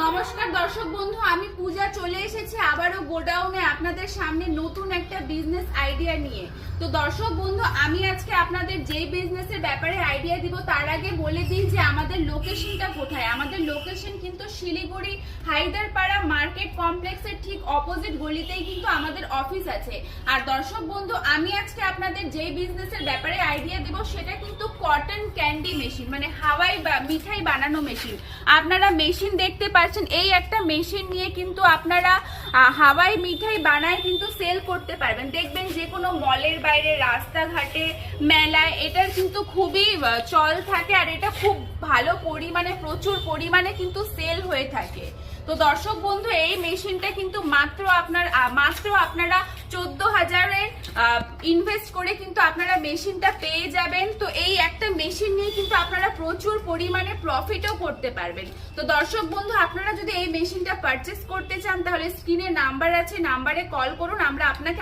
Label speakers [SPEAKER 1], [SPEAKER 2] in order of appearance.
[SPEAKER 1] নমস্কার দর্শক বন্ধু, আমি পূজা চলে এসেছি আবারও গোডাউনে আপনাদের সামনে নতুন একটা বিজনেস আইডিয়া নিয়ে। তো দর্শক বন্ধু, আমি আজকে আপনাদের যে বিজনেসের ব্যাপারে আইডিয়া দিব তার আগে বলে দিই যে আমাদের লোকেশনটা কোথায়। আমাদের লোকেশন কিন্তু শিলিগুড়ি হায়দারপাড়া মার্কেট কমপ্লেক্সের ঠিক অপোজিট গলিতেই কিন্তু আমাদের অফিস আছে। আর দর্শক বন্ধু, আমি আজকে আপনাদের যে বিজনেসের ব্যাপারে আইডিয়া দেব সেটা কিন্তু কটন ক্যান্ডি মেশিন, মানে হাওয়াই মিঠাই বানানো মেশিন। আপনারা মেশিন দেখতে পাচ্ছেন, এই একটা মেশিন নিয়ে কিন্তু আপনারা হাওয়াই মিঠাই বানায় কিন্তু সেল করতে পারবেন। দেখবেন যে কোনো মলের বাইরে, রাস্তাঘাটে, মেলায় এটার কিন্তু খুবই চল থাকে আর এটা খুব ভালো পরিমাণে, প্রচুর পরিমাণে কিন্তু সেল হয়ে থাকে। তো দর্শক বন্ধু, এই মেশিনটা কিন্তু মাত্র আপনারা 14,000-এর ইনভেস্ট করে কিন্তু আপনারা মেশিনটা পেয়ে যাবেন। তো এই একটা মেশিন নিয়ে কিন্তু আপনারা প্রচুর পরিমাণে প্রফিটও করতে পারবেন। তো দর্শক বন্ধু, আপনারা যদি এই মেশিনটা পারচেস করতে চান তাহলে স্ক্রিনে নাম্বার আছে, নাম্বারে কল করুন, আমরা আপনাকে